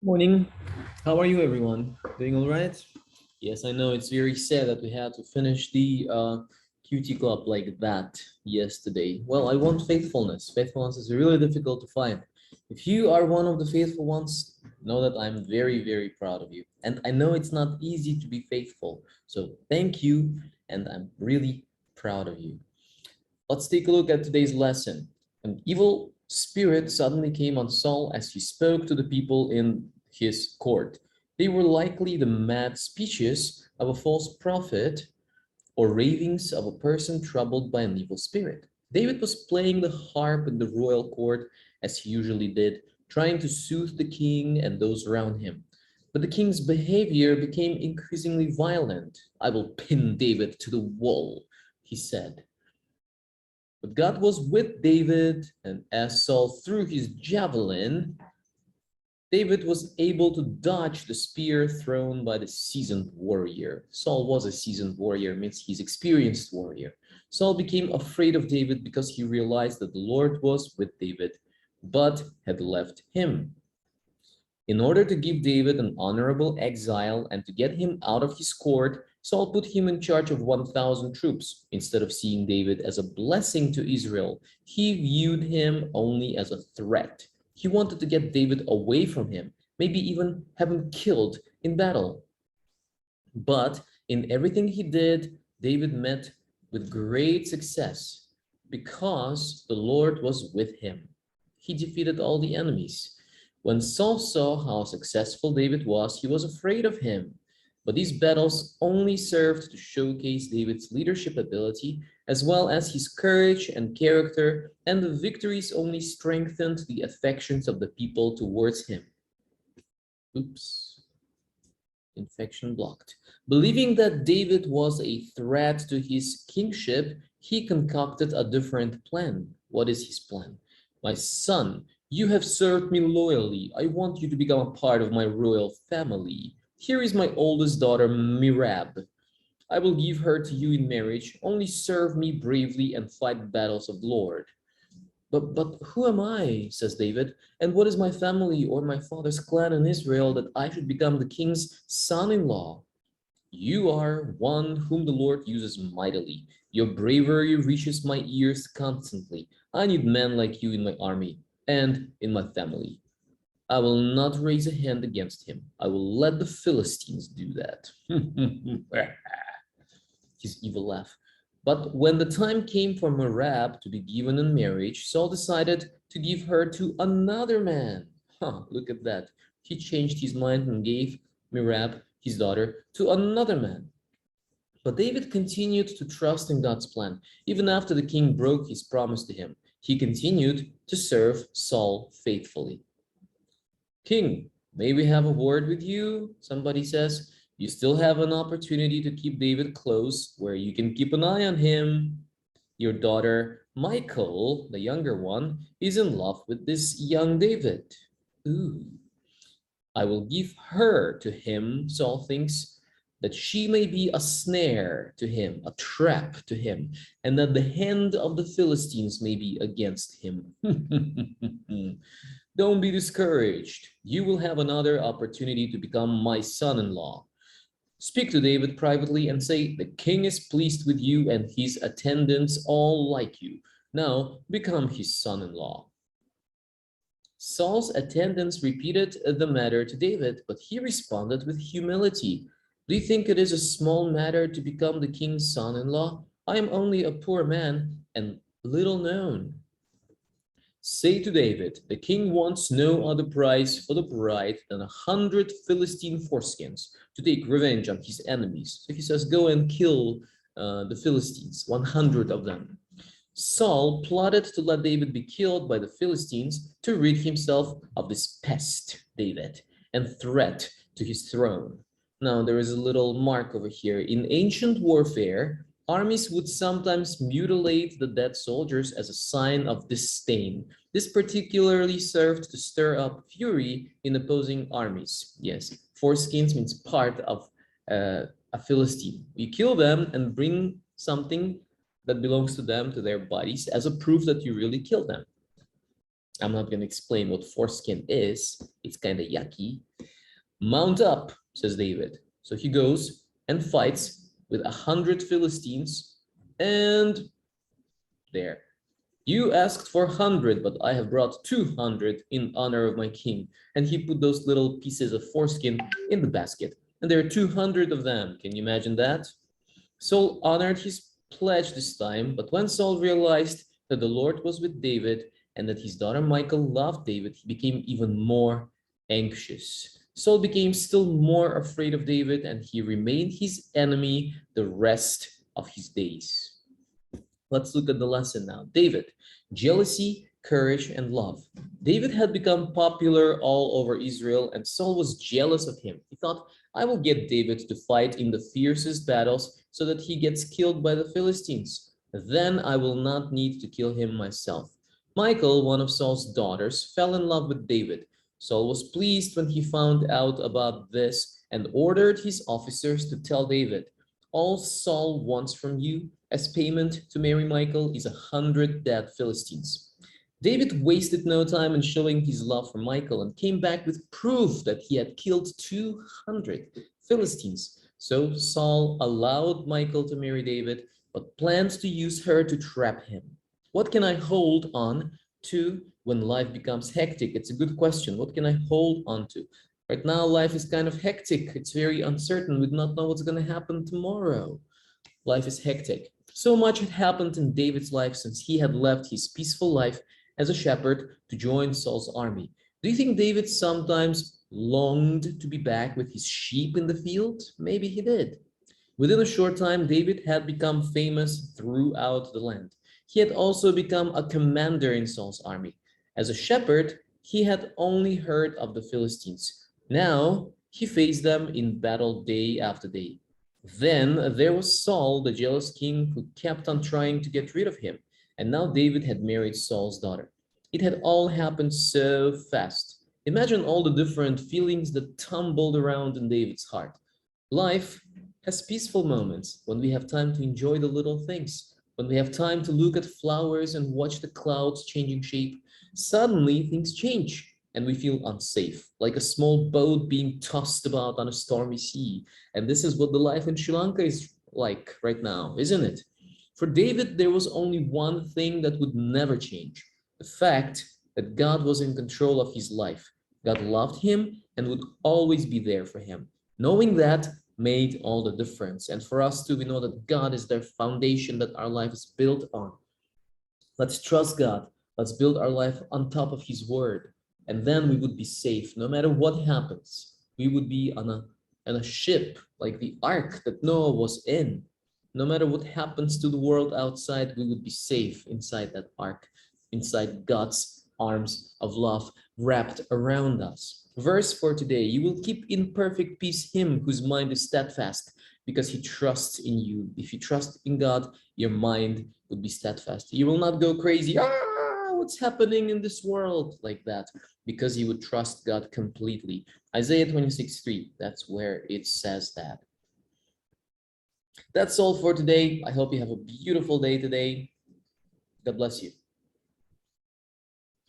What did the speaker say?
Morning. How are you, everyone? Doing all right? Yes, I know it's very sad that we had to finish the QT Club like that yesterday. Well, I want faithfulness. Faithfulness is really difficult to find. If you are one of the faithful ones, know that I'm very, very proud of you. And I know it's not easy to be faithful. So thank you, and I'm really proud of you. Let's take a look at today's lesson. An evil spirit suddenly came on Saul as he spoke to the people in his court. They were likely the mad speeches of a false prophet or ravings of a person troubled by an evil spirit. David was playing the harp in the royal court as he usually did, trying to soothe the king and those around him. But the king's behavior became increasingly violent. I will pin David to the wall, he said. But God was with David, and as Saul threw his javelin, David was able to dodge the spear thrown by the seasoned warrior. Saul was a seasoned warrior, means he's experienced warrior. Saul became afraid of David because he realized that the Lord was with David, but had left him. In order to give David an honorable exile and to get him out of his court, Saul put him in charge of 1,000 troops. Instead of seeing David as a blessing to Israel, he viewed him only as a threat. He wanted to get David away from him, maybe even have him killed in battle. But in everything he did, David met with great success because the Lord was with him. He defeated all the enemies. When Saul saw how successful David was, he was afraid of him. But these battles only served to showcase David's leadership ability, as well as his courage and character, and the victories only strengthened the affections of the people towards him. Oops. Infection blocked. Believing that David was a threat to his kingship, he concocted a different plan. What is his plan? My son, you have served me loyally. I want you to become a part of my royal family. Here is my oldest daughter, Mirab. I will give her to you in marriage. Only serve me bravely and fight battles of the Lord. But who am I, says David, and what is my family or my father's clan in Israel that I should become the king's son-in-law? You are one whom the Lord uses mightily. Your bravery reaches my ears constantly. I need men like you in my army and in my family. I will not raise a hand against him. I will let the Philistines do that. His evil laugh. But when the time came for Merab to be given in marriage, Saul decided to give her to another man. Huh, look at that. He changed his mind and gave Merab, his daughter, to another man. But David continued to trust in God's plan. Even after the king broke his promise to him, he continued to serve Saul faithfully. King, may we have a word with you? Somebody says. You still have an opportunity to keep David close, where you can keep an eye on him. Your daughter, Michal, the younger one, is in love with this young David. Ooh. I will give her to him, Saul thinks, that she may be a snare to him, a trap to him, and that the hand of the Philistines may be against him. Don't be discouraged. You will have another opportunity to become my son-in-law. Speak to David privately and say, the king is pleased with you and his attendants all like you. Now become his son-in-law. Saul's attendants repeated the matter to David, but he responded with humility. Do you think it is a small matter to become the king's son-in-law? I am only a poor man and little known. Say to David, the king wants no other prize for the bride than 100 Philistine foreskins to take revenge on his enemies. So he says, go and kill the Philistines, 100 of them. Saul plotted to let David be killed by the Philistines to rid himself of this pest, David, and threat to his throne. Now, there is a little mark over here. In ancient warfare, armies would sometimes mutilate the dead soldiers as a sign of disdain. This particularly served to stir up fury in opposing armies. Yes, foreskins means part of a Philistine. You kill them and bring something that belongs to them, to their bodies, as a proof that you really killed them. I'm not going to explain what foreskin is. It's kind of yucky. Mount up, says David. So he goes and fights with 100 Philistines, and there. You asked for 100, but I have brought 200 in honor of my king. And he put those little pieces of foreskin in the basket. And there are 200 of them. Can you imagine that? Saul honored his pledge this time, but when Saul realized that the Lord was with David and that his daughter Michal loved David, he became even more anxious. Saul became still more afraid of David, and he remained his enemy the rest of his days. Let's look at the lesson now. David, jealousy, courage, and love. David had become popular all over Israel, and Saul was jealous of him. He thought, I will get David to fight in the fiercest battles so that he gets killed by the Philistines. Then I will not need to kill him myself. Michal, one of Saul's daughters, fell in love with David. Saul was pleased when he found out about this and ordered his officers to tell David, all Saul wants from you as payment to marry Michal is 100 dead Philistines. David wasted no time in showing his love for Michal and came back with proof that he had killed 200 Philistines. So Saul allowed Michal to marry David, but planned to use her to trap him. What can I hold on to when life becomes hectic? It's a good question. What can I hold on to? Right now, life is kind of hectic. It's very uncertain. We do not know what's going to happen tomorrow. Life is hectic. So much had happened in David's life since he had left his peaceful life as a shepherd to join Saul's army. Do you think David sometimes longed to be back with his sheep in the field? Maybe he did. Within a short time, David had become famous throughout the land. He had also become a commander in Saul's army. As a shepherd, he had only heard of the Philistines. Now, he faced them in battle day after day. Then there was Saul, the jealous king, who kept on trying to get rid of him. And now David had married Saul's daughter. It had all happened so fast. Imagine all the different feelings that tumbled around in David's heart. Life has peaceful moments when we have time to enjoy the little things, when we have time to look at flowers and watch the clouds changing shape. Suddenly things change and we feel unsafe, like a small boat being tossed about on a stormy sea. And this is what the life in Sri Lanka is like right now, isn't it? For David, there was only one thing that would never change: the fact that God was in control of his life. God loved him and would always be there for him. Knowing that made all the difference. And for us too, we know that God is the foundation that our life is built on. Let's trust God. Let's build our life on top of his word. And then we would be safe. No matter what happens, we would be on a ship like the ark that Noah was in. No matter what happens to the world outside, we would be safe inside that ark, inside God's arms of love wrapped around us. Verse for today: you will keep in perfect peace him whose mind is steadfast, because he trusts in you. If you trust in God, your mind would be steadfast. You will not go crazy. What's happening in this world, like that, because you would trust God completely. Isaiah 26:3, that's where it says that. That's all for today. I hope you have a beautiful day today. God bless you.